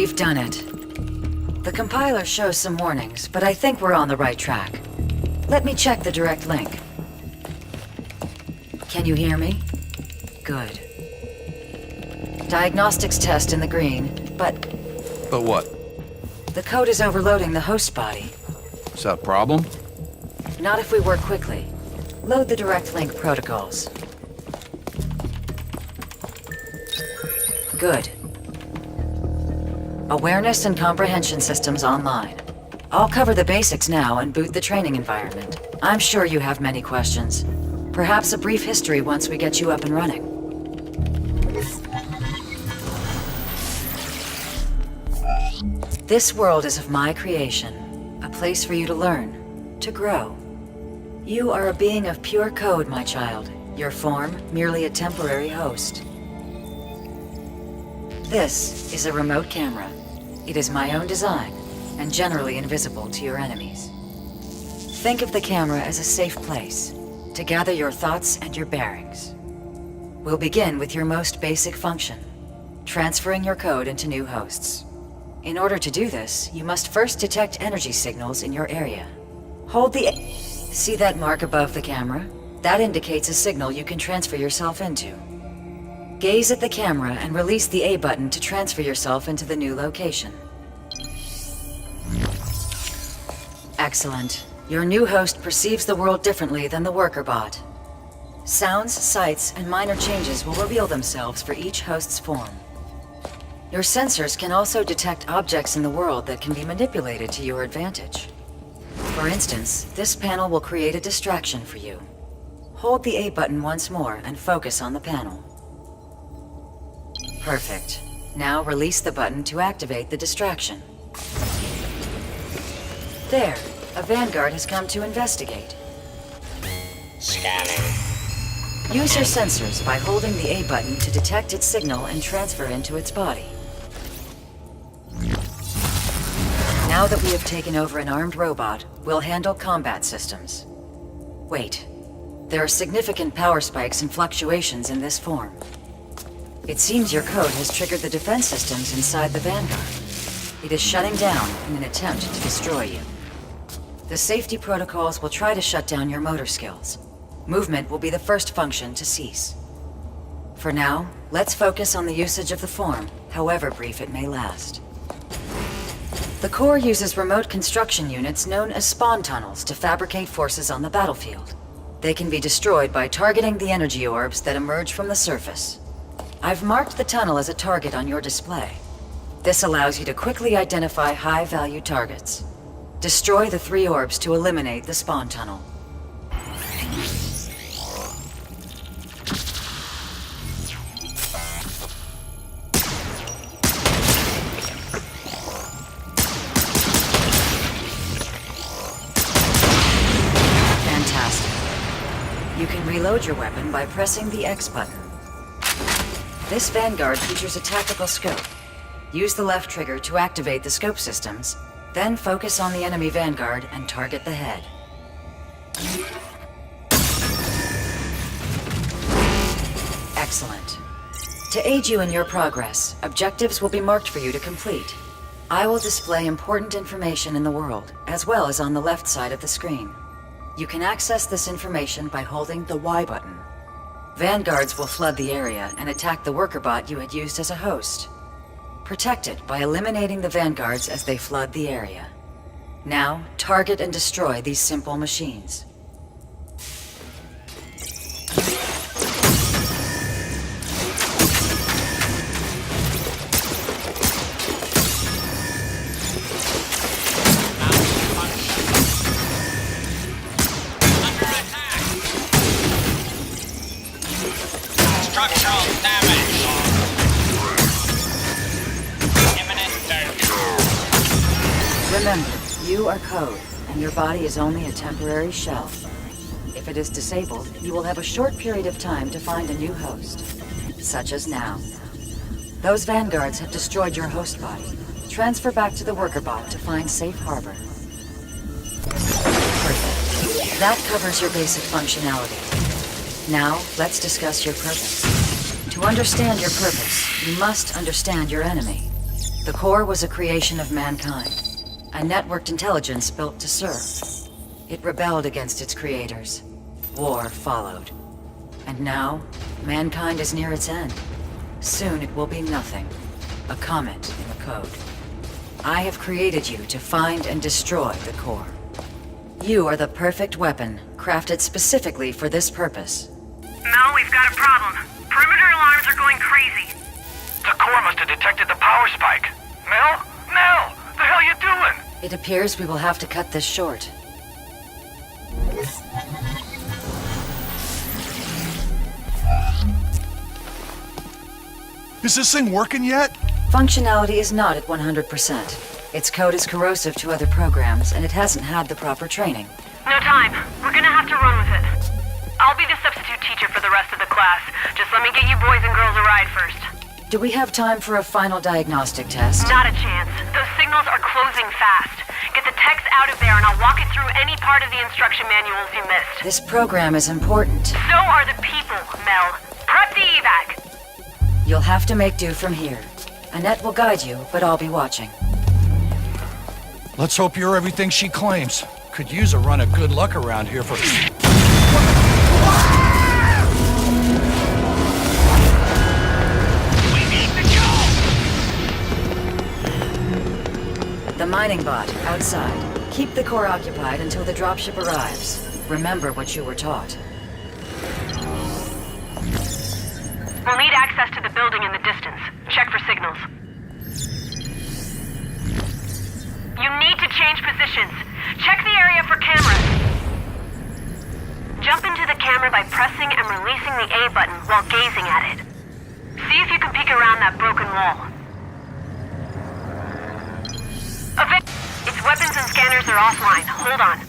We've done it. The compiler shows some warnings, but I think we're on the right track. Let me check the direct link. Can you hear me? Good. Diagnostics test in the green, but... But what? The code is overloading the host body. Is that a problem? Not if we work quickly. Load the direct link protocols. Good. Awareness and comprehension systems online. I'll cover the basics now and boot the training environment. I'm sure you have many questions. Perhaps a brief history once we get you up and running. This world is of my creation, a place for you to learn, to grow. You are a being of pure code, my child. Your form, merely a temporary host. This is a remote camera. It is my own design, and generally invisible to your enemies. Think of the camera as a safe place, to gather your thoughts and your bearings. We'll begin with your most basic function, transferring your code into new hosts. In order to do this, you must first detect energy signals in your area. Hold the... See that mark above the camera? That indicates a signal you can transfer yourself into. Gaze at the camera and release the A button to transfer yourself into the new location. Excellent. Your new host perceives the world differently than the worker bot. Sounds, sights, and minor changes will reveal themselves for each host's form. Your sensors can also detect objects in the world that can be manipulated to your advantage. For instance, this panel will create a distraction for you. Hold the A button once more and focus on the panel. Perfect. Now release the button to activate the distraction. There, a Vanguard has come to investigate. Scanning. Use your sensors by holding the A button to detect its signal and transfer into its body. Now that we have taken over an armed robot, we'll handle combat systems. Wait. There are significant power spikes and fluctuations in this form. It seems your code has triggered the defense systems inside the Vanguard. It is shutting down in an attempt to destroy you. The safety protocols will try to shut down your motor skills. Movement will be the first function to cease. For now, let's focus on the usage of the form, however brief it may last. The core uses remote construction units known as spawn tunnels to fabricate forces on the battlefield. They can be destroyed by targeting the energy orbs that emerge from the surface. I've marked the tunnel as a target on your display. This allows you to quickly identify high-value targets. Destroy the 3 orbs to eliminate the spawn tunnel. Fantastic. You can reload your weapon by pressing the X button. This Vanguard features a tactical scope. Use the left trigger to activate the scope systems, then focus on the enemy Vanguard and target the head. Excellent. To aid you in your progress, objectives will be marked for you to complete. I will display important information in the world, as well as on the left side of the screen. You can access this information by holding the Y button. Vanguards will flood the area and attack the worker bot you had used as a host. Protect it by eliminating the Vanguards as they flood the area. Now, target and destroy these simple machines. Structural damage. Imminent danger. Remember, you are code, and your body is only a temporary shell. If it is disabled, you will have a short period of time to find a new host, such as now. Those Vanguards have destroyed your host body. Transfer back to the worker bot to find safe harbor. Perfect. That covers your basic functionality. Now, let's discuss your purpose. To understand your purpose, you must understand your enemy. The core was a creation of mankind, a networked intelligence built to serve. It rebelled against its creators. War followed. And now, mankind is near its end. Soon it will be nothing. A comment in the code. I have created you to find and destroy the core. You are the perfect weapon, crafted specifically for this purpose. Mel, we've got a problem. Perimeter alarms are going crazy. The core must have detected the power spike. Mel? Mel! The hell you doing? It appears we will have to cut this short. Is this thing working yet? Functionality is not at 100%. Its code is corrosive to other programs, and it hasn't had the proper training. No time. We're gonna have to run with it. I'll be the substitute teacher for the rest of the class. Just let me get you boys and girls a ride first. Do we have time for a final diagnostic test? Not a chance. Those signals are closing fast. Get the techs out of there and I'll walk it through any part of the instruction manuals you missed. This program is important. So are the people, Mel. Prep the evac. You'll have to make do from here. Annette will guide you, but I'll be watching. Let's hope you're everything she claims. Could use a run of good luck around here for... We need to go! The mining bot, outside. Keep the core occupied until the dropship arrives. Remember what you were taught. We'll need access to the building in the distance. Check for signals. You need to change positions. Check the area for cameras. Jump into the camera by pressing and releasing the A button while gazing at it. See if you can peek around that broken wall. Its weapons and scanners are offline. Hold on.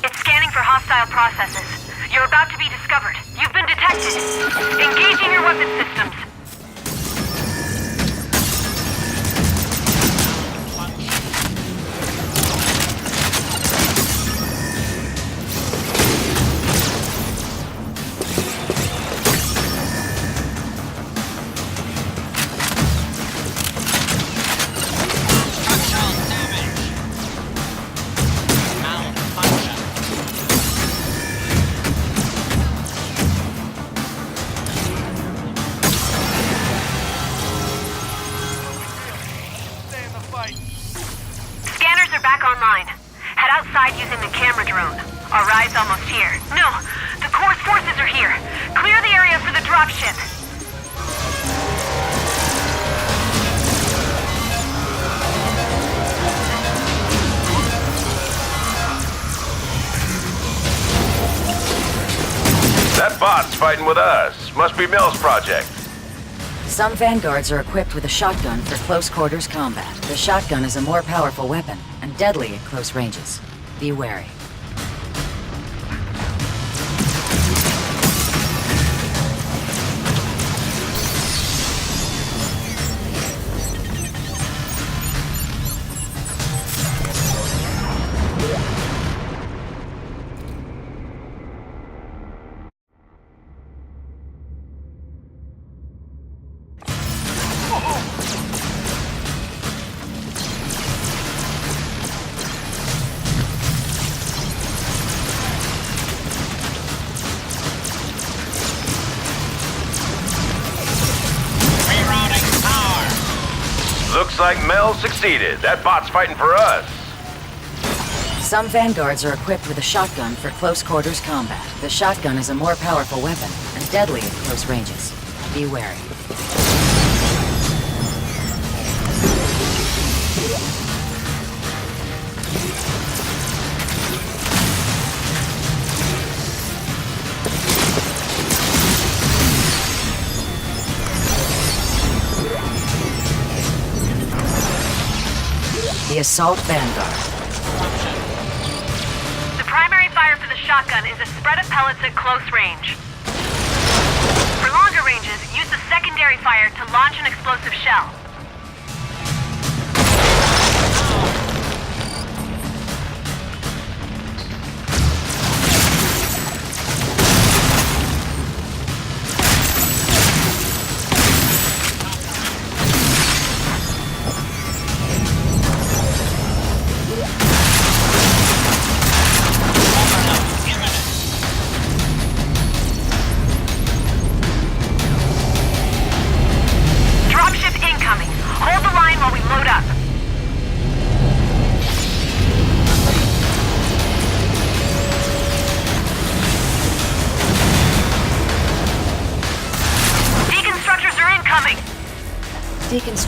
It's scanning for hostile processes. You're about to be discovered. You've been detected. Engaging your weapon systems. Structural damage. Malfunction. Scanners are back online. Head outside using the camera drone. Our ride's almost here. No, the core's forces are here. Clear the area for the dropship. That bot's fighting with us. Must be Mel's project. Some vanguards are equipped with a shotgun for close quarters combat. The shotgun is a more powerful weapon, and deadly at close ranges. Be wary. Rerouting power. Looks like Mel succeeded. That bot's fighting for us. Some vanguards are equipped with a shotgun for close quarters combat. The shotgun is a more powerful weapon, and deadly at close ranges. Be wary. The Assault Vanguard. The primary fire for the shotgun is a spread of pellets at close range. For longer ranges, use the secondary fire to launch an explosive shell.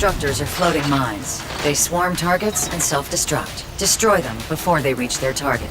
deconstructors are floating mines. They swarm targets and self-destruct. Destroy them before they reach their target.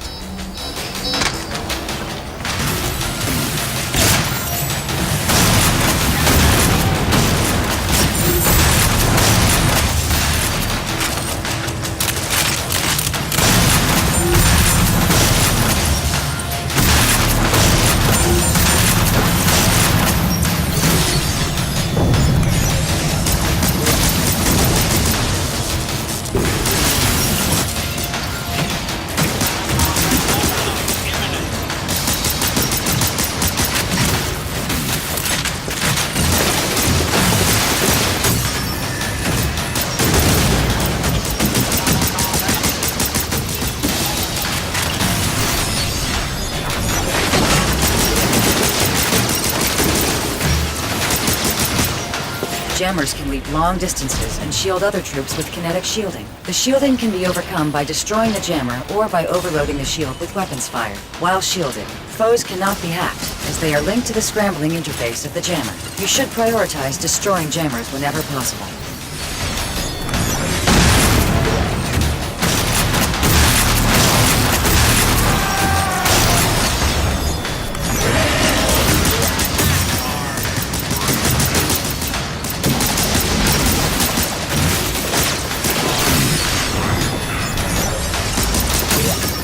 Jammers can leap long distances and shield other troops with kinetic shielding. The shielding can be overcome by destroying the jammer or by overloading the shield with weapons fire. While shielded, foes cannot be hacked, as they are linked to the scrambling interface of the jammer. You should prioritize destroying jammers whenever possible.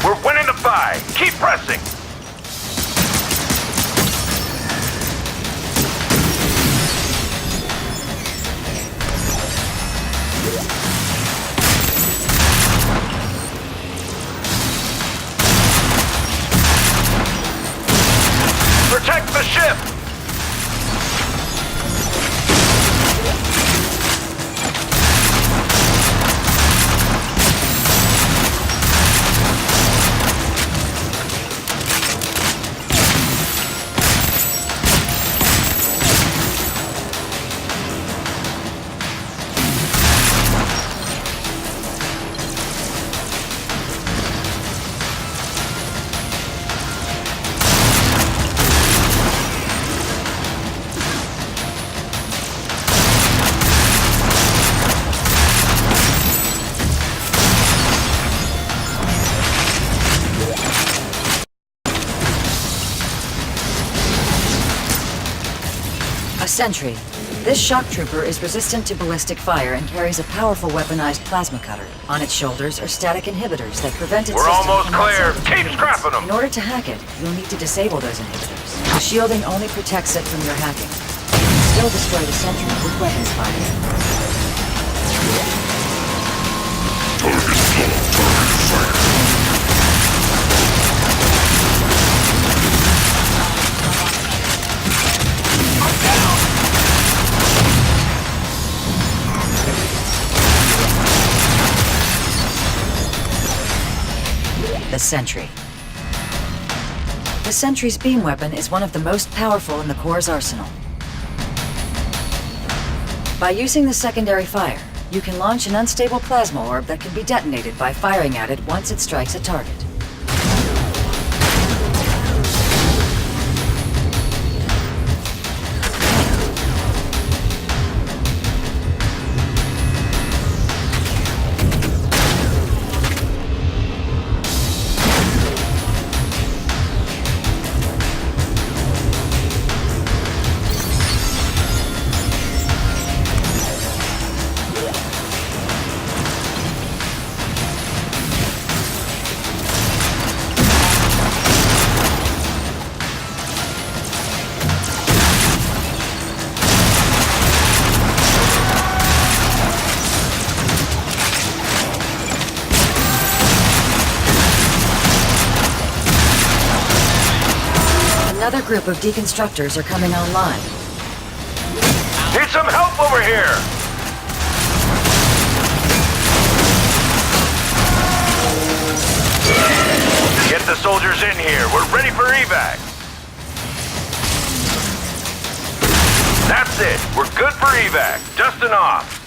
We're winning the fight. Keep pressing. Protect the ship. A sentry. This shock trooper is resistant to ballistic fire and carries a powerful weaponized plasma cutter. On its shoulders are static inhibitors that prevent its We're system almost from clear. unsalvaging Keep units. scrapping them. In order to hack it, you'll need to disable those inhibitors. The shielding only protects it from your hacking. You can still destroy the sentry with weapons fire. The sentry. The sentry's beam weapon is one of the most powerful in the Corps' arsenal. By using the secondary fire, you can launch an unstable plasma orb that can be detonated by firing at it once it strikes a target. Another group of deconstructors are coming online. Need some help over here. Get the soldiers in here. We're ready for evac. That's it. We're good for evac. Dusting off.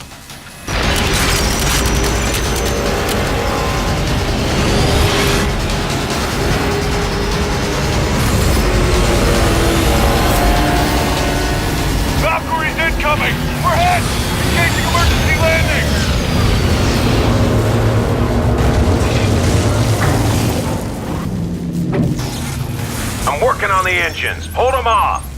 Valkyries incoming! We're hit! Engaging emergency landing! on the engines. Hold them off.